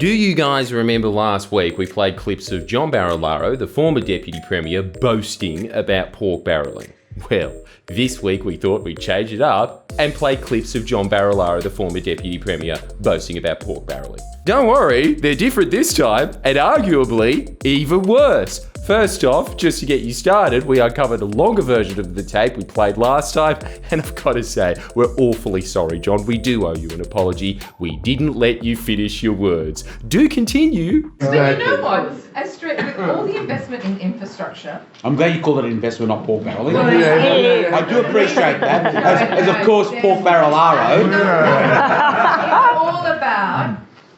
Do you guys remember last week we played clips of John Barilaro, the former Deputy Premier, boasting about pork barrelling? Well, this week we thought we'd change it up and play clips of John Barilaro, the former Deputy Premier, boasting about pork barrelling. Don't worry, they're different this time, and arguably even worse. First off, just to get you started, we uncovered a longer version of the tape we played last time, and I've got to say, we're awfully sorry, John. We do owe you an apology. We didn't let you finish your words. Do continue. But you know what? With all the investment in infrastructure... I'm glad you called it an investment, not pork barrelling. I do appreciate that, as of course pork barrelaro.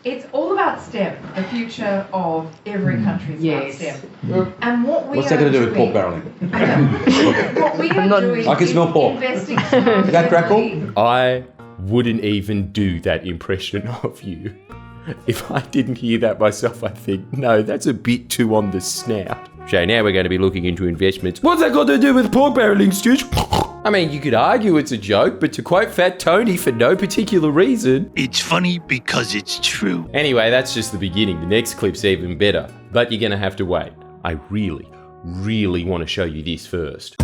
It's all about STEM, the future of every country is about STEM. And what's that going to do with pork barrelling? What we are doing I can smell pork. Investing Is that crackle? I wouldn't even do that impression of you. If I didn't hear that myself, I'd think, no, that's a bit too on the snout. So now we're going to be looking into investments. What's that got to do with pork barrelling, Stitch? I mean, you could argue it's a joke, but to quote Fat Tony for no particular reason... It's funny because it's true. Anyway, that's just the beginning. The next clip's even better. But you're going to have to wait. I really, really want to show you this first.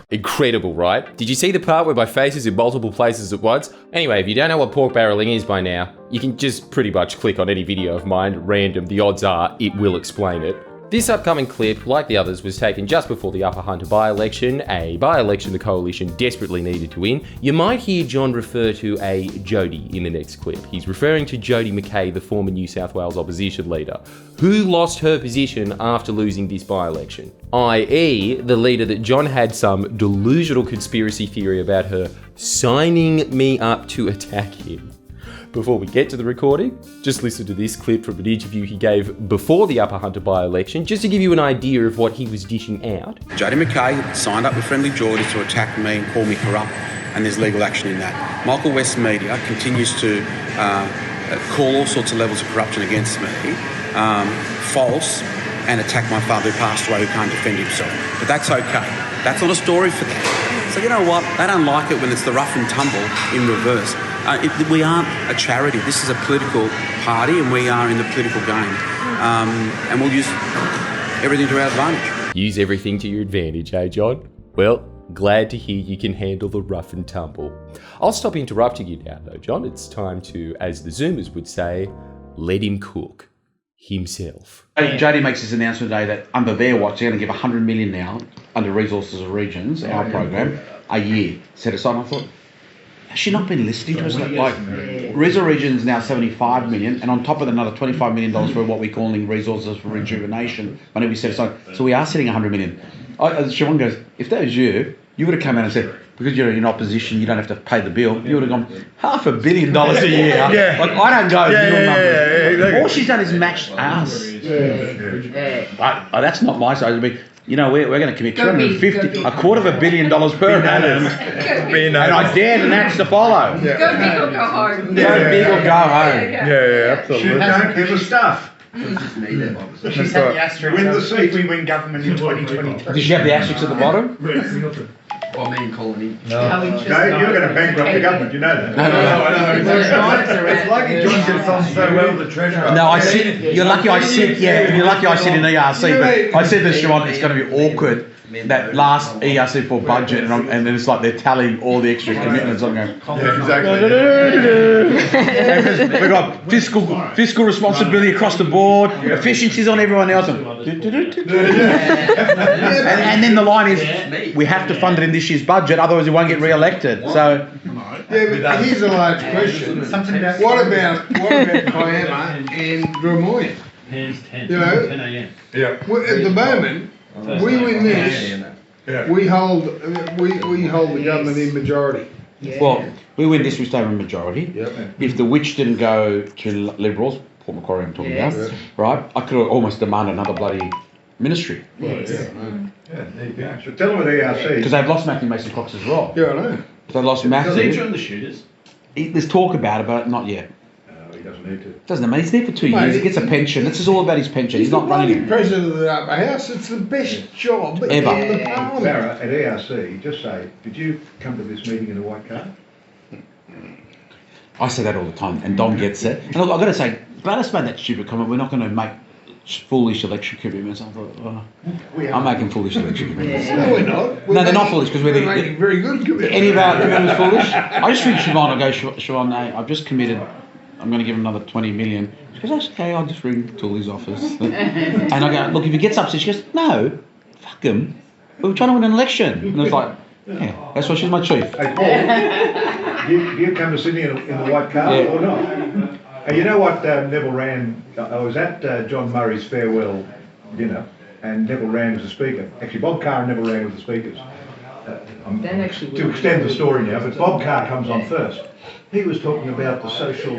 Incredible, right? Did you see the part where my face is in multiple places at once? Anyway, if you don't know what pork barrelling is by now, you can just pretty much click on any video of mine at random. The odds are it will explain it. This upcoming clip, like the others, was taken just before the Upper Hunter by-election, a by-election the Coalition desperately needed to win. You might hear John refer to a Jody in the next clip. He's referring to Jody McKay, the former New South Wales opposition leader, who lost her position after losing this by-election, i.e. the leader that John had some delusional conspiracy theory about her signing me up to attack him. Before we get to the recording, just listen to this clip from an interview he gave before the Upper Hunter by-election, just to give you an idea of what he was dishing out. Jody McKay signed up with Friendly Geordies to attack me and call me corrupt, and there's legal action in that. Michael West Media continues to call all sorts of levels of corruption against me, false, and attack my father who passed away, who can't defend himself. But that's okay. That's not a story for them. So you know what? They don't like it when it's the rough and tumble in reverse. We aren't a charity. This is a political party, and we are in the political game. And we'll use everything to our advantage. Use everything to your advantage, eh, John? Well, glad to hear you can handle the rough and tumble. I'll stop interrupting you now, though, John. It's time to, as the Zoomers would say, let him cook himself. Jody makes this announcement today that under their watch, they're going to give $100 million now, under Resources of Regions, our program, a year set aside. And I thought, has she not been listening to us? Like, Reso Regions now $75 million, and on top of another $25 million for what we're calling Resources for Rejuvenation, money we set aside. So we are setting $100 million. Siobhan goes, if that was you, you would have come out and said, because you're in opposition, you don't have to pay the bill. You would have gone, $500 million a year. Yeah. Like, I don't go middle numbers. Exactly. All she's done is matched us. That's not my side. It'd be, you know, we're going to commit $250, $250 million per annum. And I dare the Nats to follow. Go big or go home. Go big or go home. Yeah, absolutely. She don't give a stuff. She's had the asterisk. Win the seat. We win government in 2022. Did she have the asterisks at the bottom? Well, me and Colony. No. You're going to bankrupt the government, you know that. No. It's lucky John gets on so well, the treasurer. No, you're lucky I sit in ERC, but I said to Siobhan, it's going to be awkward, that last ERC4 budget, and then it's like they're tallying all the extra commitments. I'm going, Exactly. we've got fiscal responsibility across the board, efficiencies on everyone else. And then the line is, we have to fund it in this year's budget, otherwise we won't get re-elected. So, yeah, but here's a large question. What about Kiama and Drummoyne? You know, 10 a.m. Yeah. at the moment, we win this, we hold the government in majority. well, we win this, we stay in majority. Yep. If the witch didn't go to Liberals, Port Macquarie I'm talking about, right, I could almost demand another bloody ministry. Right, yeah. Yeah, there you go. So tell them what ERC. Because they've lost Matthew Mason Cox as well. Yeah, I know. They lost Does he Matthew. join the shooters? There's talk about it, but not yet. No, he doesn't need to. Doesn't matter. He's there for 2 Mate, years. He gets a pension. This is all about his pension. He's not the running bloody it. president of the Upper House. It's the best job Ever. in the parliament. Barra, at ERC, just say, did you come to this meeting in a white car? I say that all the time, and Dom gets it. And look, I've got to say, Gladys made that stupid comment, we're not going to make foolish election commitments. I thought, I'm making foolish election commitments. No, we're not. No, they're not foolish because we're making very good commitments. Any of our commitments foolish? I just ring Siobhan, I go, Siobhan, I've just committed, I'm going to give him another 20 million. She goes, that's okay, I'll just ring Tooley's office. And I go, look, if he gets upset, she goes, no, fuck him. We were trying to win an election. And I was like, yeah, that's why she's my chief. Hey, Paul, you come to Sydney in the white car or not? You know what, Neville Rand, I was at John Murray's farewell dinner, and Neville Rand was the speaker. Actually, Bob Carr and Neville Rand were the speakers. To extend the story now, but Bob Carr comes on first. He was talking about the social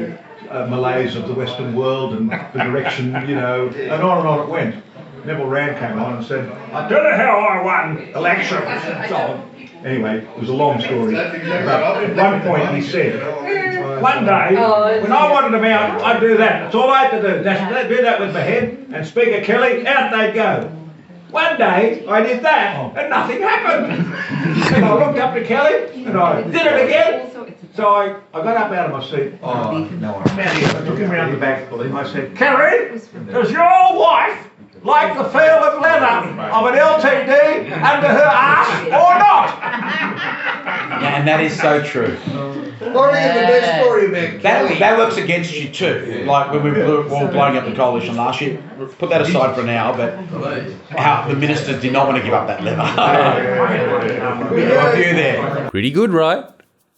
malaise of the Western world and the direction, and on it went. Neville Rand came on and said, I don't know how I won elections and so on. Anyway, it was a long story. But at one point he said, one day, when I wanted them out, I'd do that. That's all I had to do. They'd do that with my head, and Speaker Kelly, out they'd go. One day, I did that, and nothing happened. And I looked up to Kelly, and I did it again. So I got up out of my seat. I took him round the back, I said, Kelly, does your wife like the feel of leather of an LTD under her arse or not? Yeah, and that is so true. What is the best story, Mick? That works against you too. Like when we were blowing up the coalition last year, put that aside for now, but how the ministers did not want to give up that leather. A few there. Pretty good, right?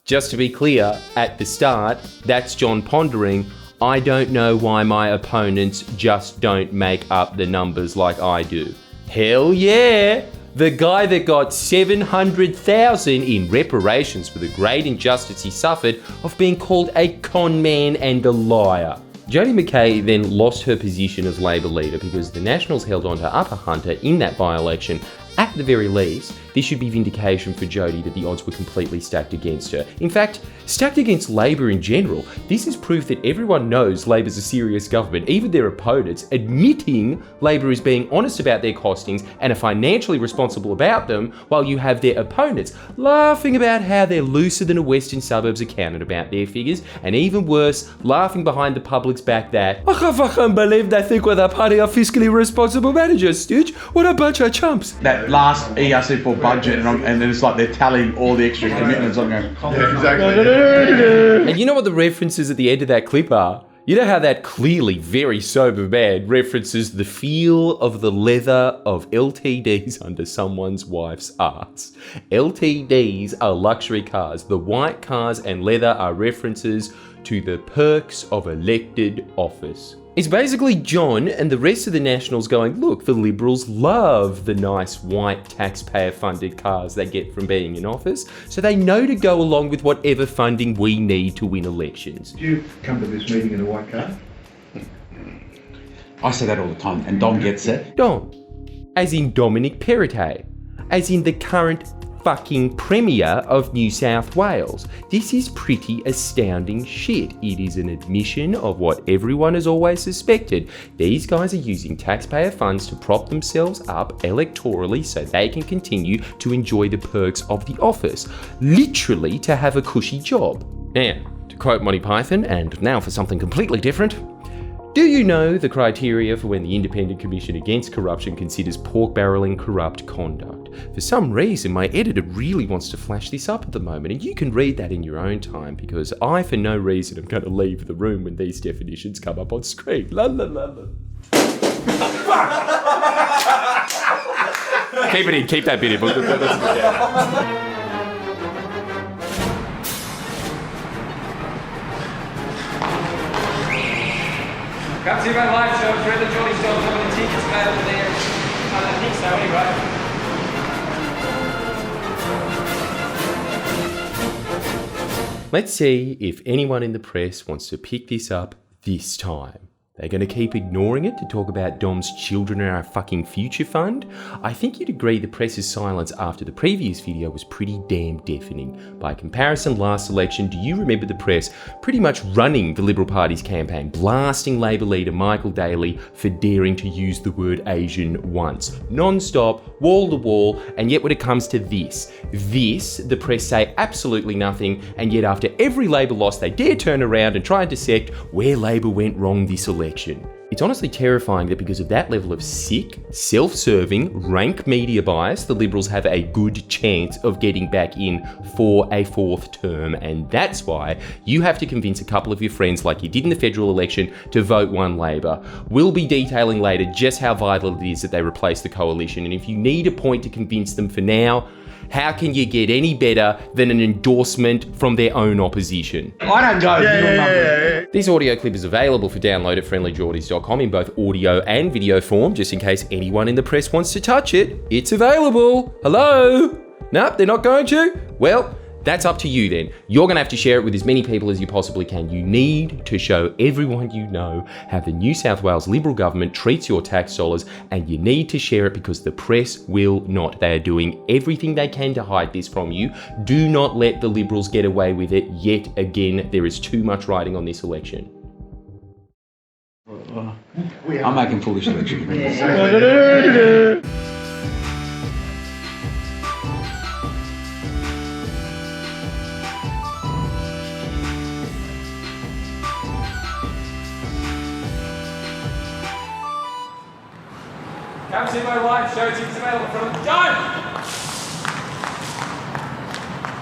Just to be clear, at the start, that's John pondering, I don't know why my opponents just don't make up the numbers like I do. Hell yeah! The guy that got 700,000 in reparations for the great injustice he suffered of being called a con man and a liar. Jodie McKay then lost her position as Labor leader because the Nationals held on to Upper Hunter in that by-election. At the very least, this should be vindication for Jodie that the odds were completely stacked against her. In fact, stacked against Labor in general. This is proof that everyone knows Labor's a serious government, even their opponents, admitting Labor is being honest about their costings and are financially responsible about them, while you have their opponents laughing about how they're looser than a Western suburbs accountant about their figures, and even worse, laughing behind the public's back that, I can't fucking believe they think we're the party of fiscally responsible managers, Stitch. What a bunch of chumps. That last ERC4 budget, and then it's like they're tallying all the extra commitments. I'm going, Yeah, exactly. And you know what the references at the end of that clip are? You know how that clearly very sober man references the feel of the leather of LTDs under someone's wife's arse. LTDs are luxury cars. The white cars and leather are references to the perks of elected office. It's basically John and the rest of the Nationals going, look, the Liberals love the nice white taxpayer-funded cars they get from being in office, so they know to go along with whatever funding we need to win elections. Did you come to this meeting in a white car? I say that all the time, and Dom gets it. Dom, as in Dominic Perrottet, as in the current fucking Premier of New South Wales. This is pretty astounding shit. It is an admission of what everyone has always suspected. These guys are using taxpayer funds to prop themselves up electorally so they can continue to enjoy the perks of the office. Literally to have a cushy job. Now, to quote Monty Python, and now for something completely different. Do you know the criteria for when the Independent Commission Against Corruption considers pork barrelling corrupt conduct? For some reason, my editor really wants to flash this up at the moment, and you can read that in your own time, because I, for no reason, am going to leave the room when these definitions come up on screen. La la la la. Keep it in, keep that bit in. Come see my live show, Fred and Johnny Stone, some of the tickets made over there. I think so, anyway. Let's see if anyone in the press wants to pick this up this time. They're going to keep ignoring it to talk about Dom's children and our fucking future fund? I think you'd agree the press's silence after the previous video was pretty damn deafening. By comparison, last election, do you remember the press pretty much running the Liberal Party's campaign, blasting Labor leader Michael Daly for daring to use the word Asian once? Non-stop, wall to wall, and yet when it comes to this, the press say absolutely nothing, and yet after every Labor loss they dare turn around and try and dissect where Labor went wrong this election. It's honestly terrifying that because of that level of sick, self-serving, rank media bias, the Liberals have a good chance of getting back in for a fourth term, and that's why you have to convince a couple of your friends like you did in the federal election to vote One Labor. We'll be detailing later just how vital it is that they replace the coalition, and if you need a point to convince them for now, how can you get any better than an endorsement from their own opposition? I don't go. This audio clip is available for download at friendlyjordies.com in both audio and video form, just in case anyone in the press wants to touch it. It's available. Hello? Nope, they're not going to? Well, that's up to you then. You're going to have to share it with as many people as you possibly can. You need to show everyone you know how the New South Wales Liberal government treats your tax dollars, and you need to share it because the press will not. They are doing everything they can to hide this from you. Do not let the Liberals get away with it yet again. There is too much riding on this election. I'm making foolish elections. Come see my live show, it's available from John!